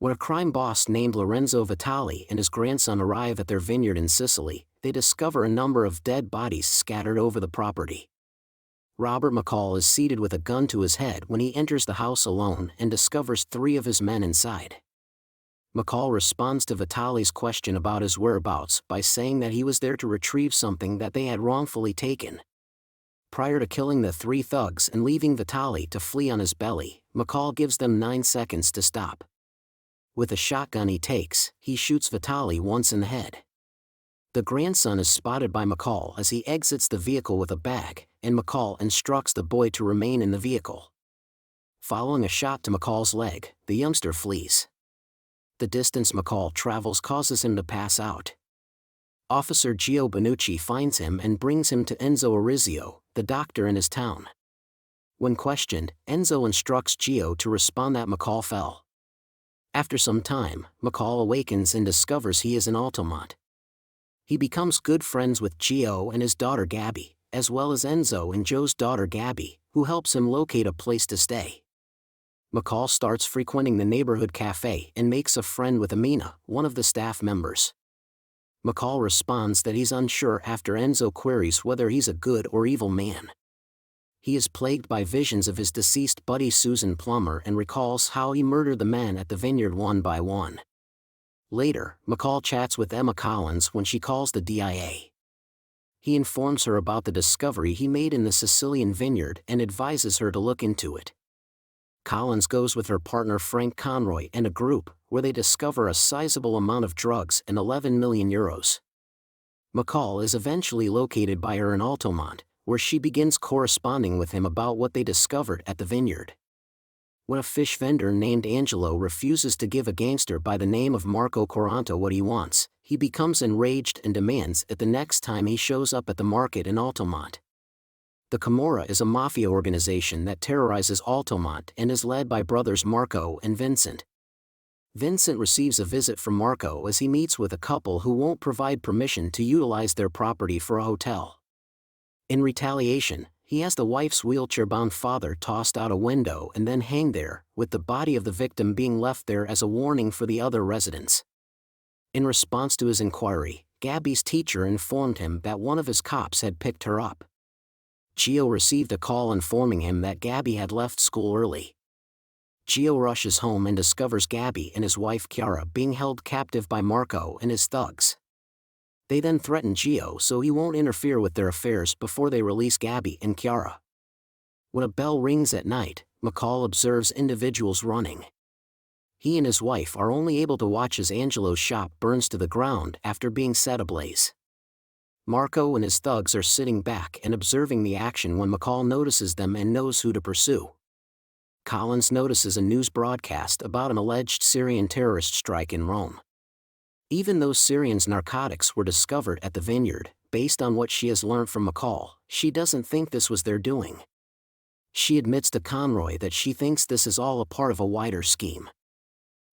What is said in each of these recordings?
When a crime boss named Lorenzo Vitali and his grandson arrive at their vineyard in Sicily, they discover a number of dead bodies scattered over the property. Robert McCall is seated with a gun to his head when he enters the house alone and discovers 3 of his men inside. McCall responds to Vitali's question about his whereabouts by saying that he was there to retrieve something that they had wrongfully taken. Prior to killing the 3 thugs and leaving Vitali to flee on his belly, McCall gives them 9 seconds to stop. With a shotgun he shoots Vitali once in the head. The grandson is spotted by McCall as he exits the vehicle with a bag, and McCall instructs the boy to remain in the vehicle. Following a shot to McCall's leg, the youngster flees. The distance McCall travels causes him to pass out. Officer Gio Benucci finds him and brings him to Enzo Orizio, the doctor in his town. When questioned, Enzo instructs Gio to respond that McCall fell. After some time, McCall awakens and discovers he is in Altamont. He becomes good friends with Gio and his daughter Gabby, as well as Enzo and Joe's daughter Gabby, who helps him locate a place to stay. McCall starts frequenting the neighborhood cafe and makes a friend with Amina, one of the staff members. McCall responds that he's unsure after Enzo queries whether he's a good or evil man. He is plagued by visions of his deceased buddy Susan Plummer and recalls how he murdered the men at the vineyard one by one. Later, McCall chats with Emma Collins when she calls the DIA. He informs her about the discovery he made in the Sicilian vineyard and advises her to look into it. Collins goes with her partner Frank Conroy and a group, where they discover a sizable amount of drugs and 11 million euros. McCall is eventually located by her in Altamont, where she begins corresponding with him about what they discovered at the vineyard. When a fish vendor named Angelo refuses to give a gangster by the name of Marco Coranto what he wants, he becomes enraged and demands it the next time he shows up at the market in Altamont. The Camorra is a mafia organization that terrorizes Altamont and is led by brothers Marco and Vincent. Vincent receives a visit from Marco as he meets with a couple who won't provide permission to utilize their property for a hotel. In retaliation, he has the wife's wheelchair-bound father tossed out a window and then hanged there, with the body of the victim being left there as a warning for the other residents. In response to his inquiry, Gabby's teacher informed him that one of his cops had picked her up. Gio received a call informing him that Gabby had left school early. Gio rushes home and discovers Gabby and his wife Chiara being held captive by Marco and his thugs. They then threaten Gio so he won't interfere with their affairs before they release Gabby and Chiara. When a bell rings at night, McCall observes individuals running. He and his wife are only able to watch as Angelo's shop burns to the ground after being set ablaze. Marco and his thugs are sitting back and observing the action when McCall notices them and knows who to pursue. Collins notices a news broadcast about an alleged Syrian terrorist strike in Rome. Even though Syrian's narcotics were discovered at the vineyard, based on what she has learned from McCall, she doesn't think this was their doing. She admits to Conroy that she thinks this is all a part of a wider scheme.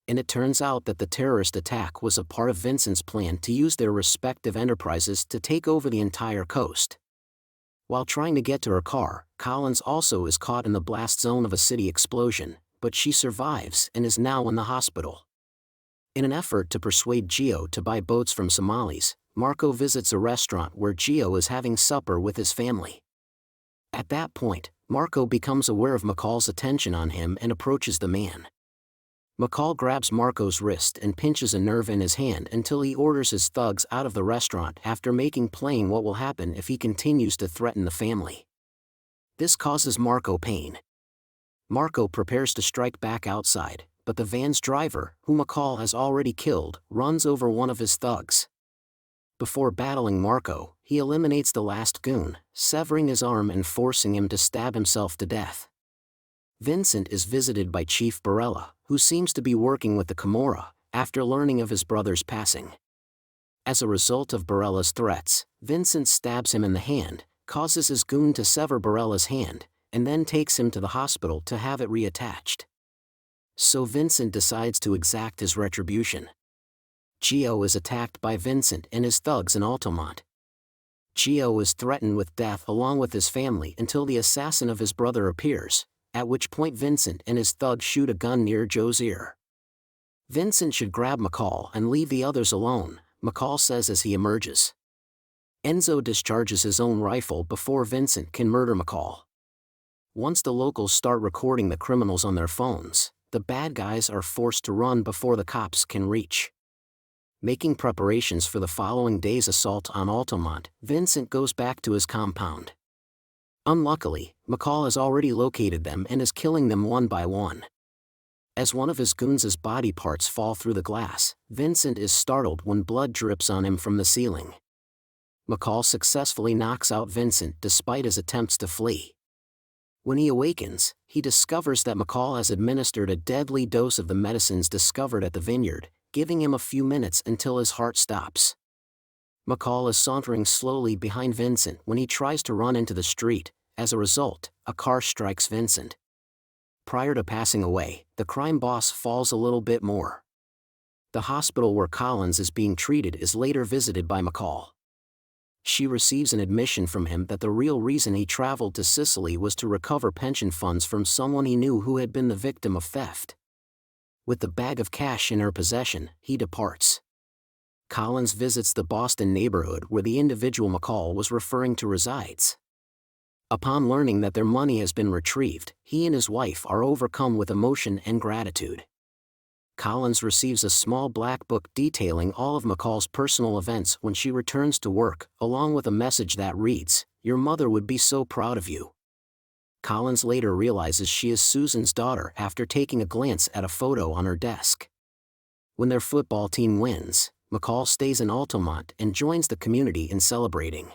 And it turns out that the terrorist attack was a part of Vincent's plan to use their respective enterprises to take over the entire coast. While trying to get to her car, Collins also is caught in the blast zone of a city explosion, but she survives and is now in the hospital. In an effort to persuade Gio to buy boats from Somalis, Marco visits a restaurant where Gio is having supper with his family. At that point, Marco becomes aware of McCall's attention on him and approaches the man. McCall grabs Marco's wrist and pinches a nerve in his hand until he orders his thugs out of the restaurant after making plain what will happen if he continues to threaten the family. This causes Marco pain. Marco prepares to strike back outside, but the van's driver, who McCall has already killed, runs over one of his thugs. Before battling Marco, he eliminates the last goon, severing his arm and forcing him to stab himself to death. Vincent is visited by Chief Barella, who seems to be working with the Camorra, after learning of his brother's passing. As a result of Barella's threats, Vincent stabs him in the hand, causes his goon to sever Barella's hand, and then takes him to the hospital to have it reattached. So Vincent decides to exact his retribution. Gio is attacked by Vincent and his thugs in Altamont. Gio is threatened with death along with his family until the assassin of his brother appears, at which point Vincent and his thugs shoot a gun near Joe's ear. Vincent should grab McCall and leave the others alone, McCall says as he emerges. Enzo discharges his own rifle before Vincent can murder McCall. Once the locals start recording the criminals on their phones, the bad guys are forced to run before the cops can reach. Making preparations for the following day's assault on Altamont, Vincent goes back to his compound. Unluckily, McCall has already located them and is killing them one by one. As one of his goons' body parts fall through the glass, Vincent is startled when blood drips on him from the ceiling. McCall successfully knocks out Vincent despite his attempts to flee. When he awakens, he discovers that McCall has administered a deadly dose of the medicines discovered at the vineyard, giving him a few minutes until his heart stops. McCall is sauntering slowly behind Vincent when he tries to run into the street. As a result, a car strikes Vincent. Prior to passing away, the crime boss falls a little bit more. The hospital where Collins is being treated is later visited by McCall. She receives an admission from him that the real reason he traveled to Sicily was to recover pension funds from someone he knew who had been the victim of theft. With the bag of cash in her possession, he departs. Collins visits the Boston neighborhood where the individual McCall was referring to resides. Upon learning that their money has been retrieved, he and his wife are overcome with emotion and gratitude. Collins receives a small black book detailing all of McCall's personal events when she returns to work, along with a message that reads, "Your mother would be so proud of you." Collins later realizes she is Susan's daughter after taking a glance at a photo on her desk. When their football team wins, McCall stays in Altamont and joins the community in celebrating.